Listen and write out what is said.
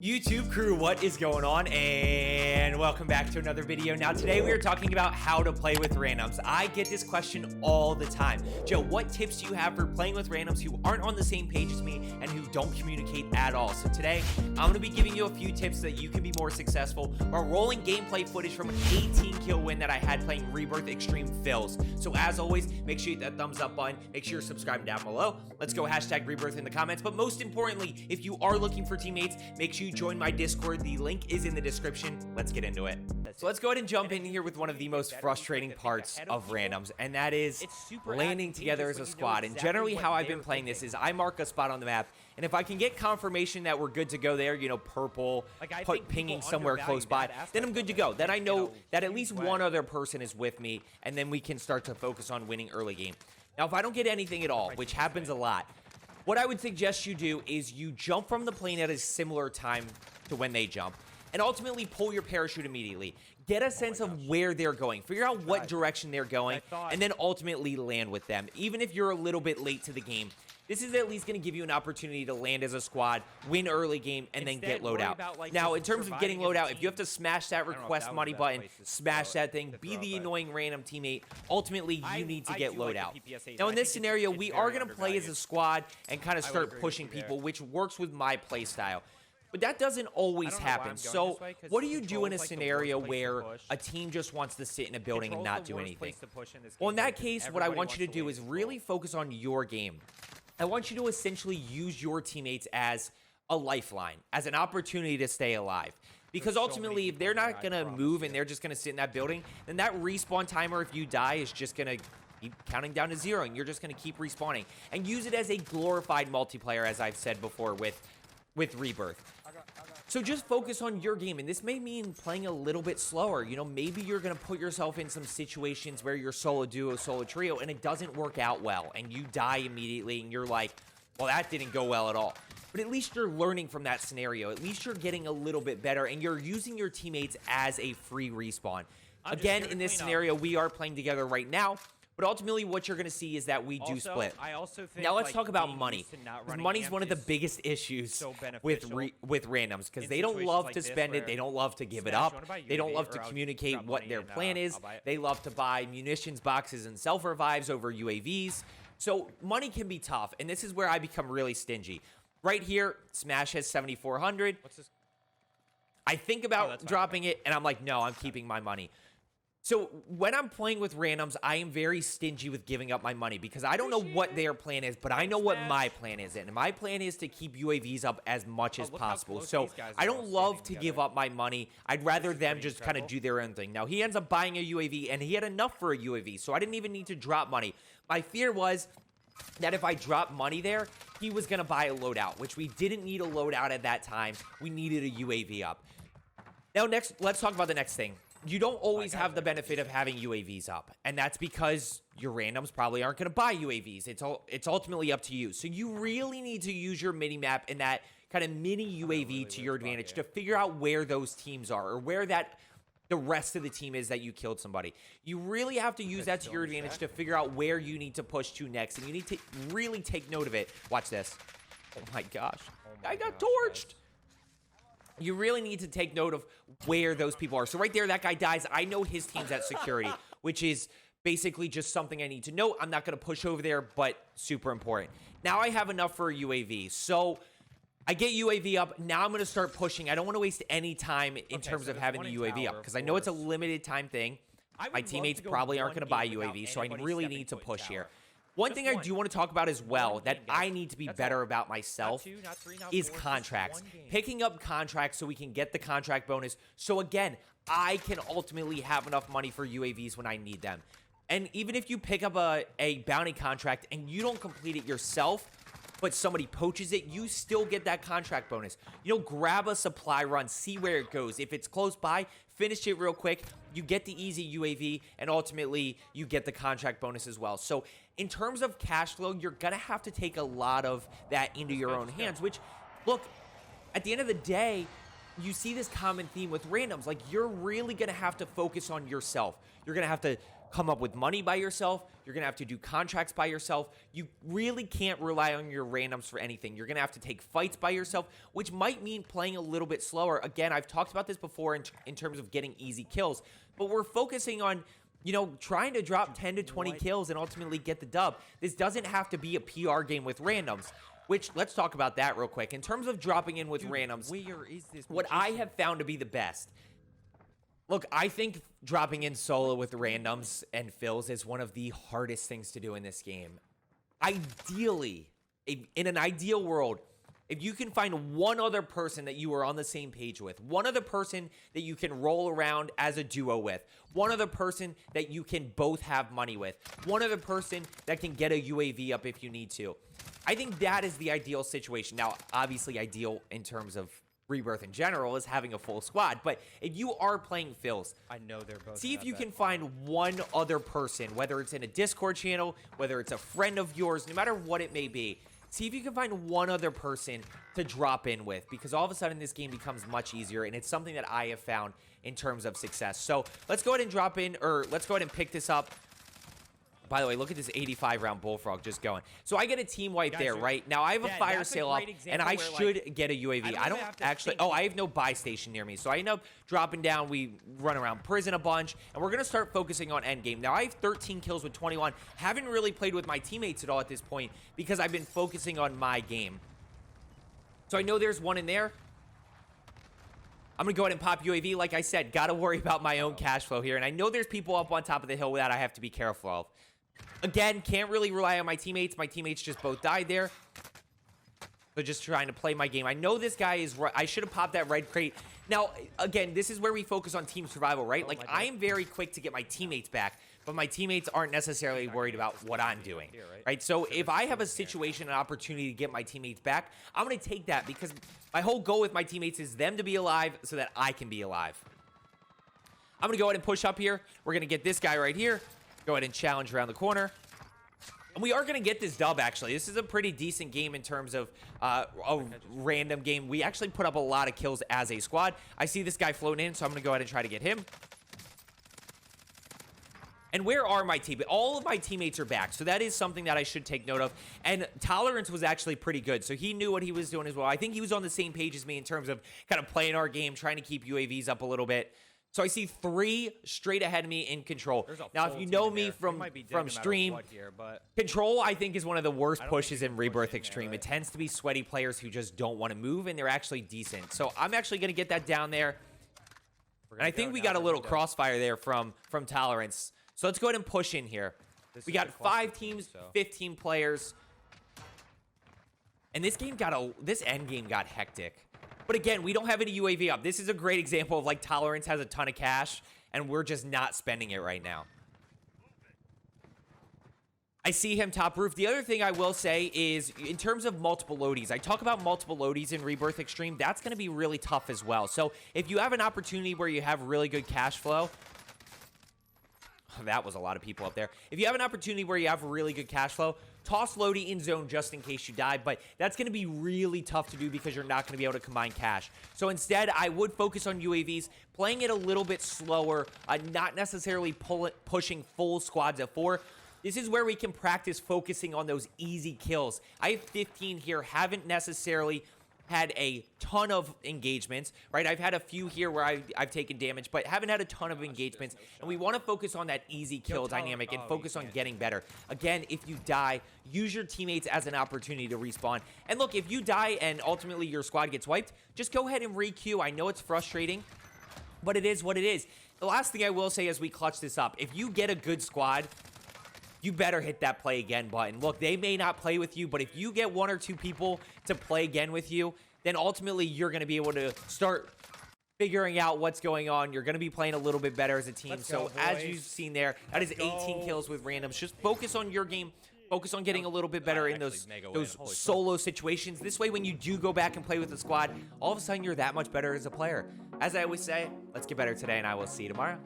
YouTube crew, what is going on? And welcome back to another video. Now today we are talking about how to play with randoms. I get this question all the time. Joe, what tips do you have for playing with randoms who aren't on the same page as me and who don't communicate at all? So today I'm going to be giving you a few tips that you can be more successful while rolling gameplay footage from an 18 kill win that I had playing Rebirth Extreme Fills. So as always, make sure you hit that thumbs up button, make sure you're subscribing down below. Let's go hashtag Rebirth in the comments. But most importantly, if you are looking for teammates, make sure you join my Discord. The link is in the description. Let's get into it. So let's go ahead and jump in here with one of the most frustrating parts of randoms, and that is landing together as a squad. And generally how I've been playing this is I mark a spot on the map, and if I can get confirmation that we're good to go there, you know, purple, pinging somewhere close by, then I'm good to go. Then I know that at least one other person is with me, and then we can start to focus on winning early game. Now, if I don't get anything at all, which happens a lot, what I would suggest you do is you jump from the plane at a similar time to when they jump, and ultimately pull your parachute immediately. Get a sense of where they're going. Figure out what direction they're going, and then ultimately land with them. Even if you're a little bit late to the game, this is at least going to give you an opportunity to land as a squad, win early game, and then get loadout. Now, in terms of getting loadout, if you have to smash that request money button, smash that thing, be the annoying random teammate, ultimately, you need to get loadout. Now, in this scenario, we are going to play as a squad and kind of start pushing people, which works with my play style. But that doesn't always happen. So what do you do in a scenario where a team just wants to sit in a building and not do anything? Well, in that case, what I want you to do is really focus on your game. I want you to essentially use your teammates as a lifeline, as an opportunity to stay alive. Because ultimately, if they're not going to move and they're just going to sit in that building, then that respawn timer, if you die, is just going to keep counting down to 0, and you're just going to keep respawning. And use it as a glorified multiplayer, as I've said before, with Rebirth. So just focus on your game, and this may mean playing a little bit slower. You know, maybe you're going to put yourself in some situations where you're solo duo, solo trio, and it doesn't work out well, and you die immediately, and you're like, well, that didn't go well at all. But at least you're learning from that scenario. At least you're getting a little bit better, and you're using your teammates as a free respawn. Again, in this scenario, we are playing together right now. But ultimately, what you're going to see is that we do split. Now, let's talk about money. Money's one of the biggest issues with randoms, because they don't love to spend it. They don't love to give it up. They don't love to communicate what their plan is. They love to buy munitions boxes and self-revives over UAVs. So money can be tough, and this is where I become really stingy. Right here, Smash has 7,400. I think about dropping it, and I'm like, no, I'm keeping my money. So when I'm playing with randoms, I am very stingy with giving up my money, because I don't know what their plan is, but I know what my plan is. And my plan is to keep UAVs up as much as possible. So I don't love to give up my money. I'd rather them just kind of do their own thing. Now, he ends up buying a UAV, and he had enough for a UAV, so I didn't even need to drop money. My fear was that if I dropped money there, he was going to buy a loadout, which we didn't need a loadout at that time. We needed a UAV up. Now, next, let's talk about the next thing. You don't always have the benefit of having UAVs up, and that's because your randoms probably aren't going to buy UAVs. It's ultimately up to you. So you really need to use your mini-map and that kind of mini UAV to your advantage to figure out where those teams are, or where the rest of the team is that you killed somebody. You really have to use that to your advantage to figure out where you need to push to next, and you need to really take note of it. Watch this. Oh my gosh. I got torched. You really need to take note of where those people are. So right there, that guy dies. I know his team's at security, which is basically just something I need to know. I'm not going to push over there, but super important. Now I have enough for a UAV. So I get UAV up. Now I'm going to start pushing. I don't want to waste any time in terms of having the UAV up, because I know it's a limited time thing. My teammates probably aren't going to buy UAV, so I really need to push here. One thing I do want to talk about as well that I need to be better about myself is contracts. Picking up contracts so we can get the contract bonus. So again, I can ultimately have enough money for UAVs when I need them. And even if you pick up a bounty contract and you don't complete it yourself, but somebody poaches it, you still get that contract bonus. You know, grab a supply run, see where it goes. If it's close by, finish it real quick. You get the easy UAV, and ultimately, you get the contract bonus as well. So in terms of cash flow, you're going to have to take a lot of that into your own hands, which, look, at the end of the day, you see this common theme with randoms. Like, you're really going to have to focus on yourself. You're going to have to come up with money by yourself. You're going to have to do contracts by yourself. You really can't rely on your randoms for anything. You're going to have to take fights by yourself, which might mean playing a little bit slower. Again, I've talked about this before in terms of getting easy kills, but we're focusing on, you know, trying to drop 10 to 20 kills and ultimately get the dub. This doesn't have to be a PR game with randoms, which, let's talk about that real quick. In terms of dropping in with randoms, what I have found to be the best. Look, I think dropping in solo with randoms and fills is one of the hardest things to do in this game. Ideally, in an ideal world, if you can find one other person that you are on the same page with, one other person that you can roll around as a duo with, one other person that you can both have money with, one other person that can get a UAV up if you need to. I think that is the ideal situation. Now, obviously ideal in terms of Rebirth in general is having a full squad, but if you are playing fills, I know they're both. See if you can find one other person, whether it's in a Discord channel, whether it's a friend of yours, no matter what it may be. See if you can find one other person to drop in with, because all of a sudden this game becomes much easier, and it's something that I have found in terms of success. So let's go ahead and drop in, or let's go ahead and pick this up. By the way, look at this 85-round Bullfrog just going. So I get a team wipe there, right? Now I have a fire sale up, and I should get a UAV. I don't actually... Oh, I have no buy station near me. So I end up dropping down. We run around prison a bunch, and we're going to start focusing on endgame. Now I have 13 kills with 21. Haven't really played with my teammates at all at this point because I've been focusing on my game. So I know there's one in there. I'm going to go ahead and pop UAV. Like I said, got to worry about my own cash flow here. And I know there's people up on top of the hill that I have to be careful of. Again, can't really rely on my teammates. My teammates just both died there. So just trying to play my game. I know this guy is right. I should have popped that red crate. Now, again, this is where we focus on team survival, right? Like, I am very quick to get my teammates back, but my teammates aren't necessarily worried about what I'm doing, right? So if I have a situation, an opportunity to get my teammates back, I'm going to take that because my whole goal with my teammates is them to be alive so that I can be alive. I'm going to go ahead and push up here. We're going to get this guy right here. Go ahead and challenge around the corner. And we are going to get this dub, actually. This is a pretty decent game in terms of a random game. We actually put up a lot of kills as a squad. I see this guy floating in, so I'm going to go ahead and try to get him. And where are my teammates? All of my teammates are back, so that is something that I should take note of. And Tolerance was actually pretty good, so he knew what he was doing as well. I think he was on the same page as me in terms of kind of playing our game, trying to keep UAVs up a little bit. So I see 3 straight ahead of me in control. Now, if you know me from stream, control, I think, is one of the worst pushes in Rebirth Extreme. It tends to be sweaty players who just don't want to move, and they're actually decent. So I'm actually going to get that down there. And I think we got a little crossfire there from Tolerance. So let's go ahead and push in here. We got 5 teams, 15 players. And this end game got hectic. But again, we don't have any UAV up. This is a great example of like Tolerance has a ton of cash and we're just not spending it right now. I see him top roof. The other thing I will say is in terms of multiple loadies, I talk about multiple loadies in Rebirth Extreme. That's going to be really tough as well. So if you have an opportunity where you have really good cash flow, that was a lot of people up there. If you have an opportunity where you have really good cash flow, toss Lodi in zone just in case you die, but that's going to be really tough to do because you're not going to be able to combine cash. So instead, I would focus on UAVs, playing it a little bit slower, not necessarily pushing full squads of 4. This is where we can practice focusing on those easy kills. I have 15 here, haven't necessarily had a ton of engagements, right? I've had a few here where I've taken damage, but haven't had a ton of engagements. And we want to focus on that easy kill dynamic and focus on getting better. Again, if you die, use your teammates as an opportunity to respawn. And look, if you die and ultimately your squad gets wiped, just go ahead and re-queue. I know it's frustrating, but it is what it is. The last thing I will say as we clutch this up, if you get a good squad, you better hit that play again button. Look, they may not play with you, but if you get 1 or 2 people to play again with you, then ultimately you're going to be able to start figuring out what's going on. You're going to be playing a little bit better as a team. So as you've seen there, that is 18 kills with randoms. Just focus on your game. Focus on getting a little bit better in those solo situations. This way, when you do go back and play with the squad, all of a sudden you're that much better as a player. As I always say, let's get better today, and I will see you tomorrow.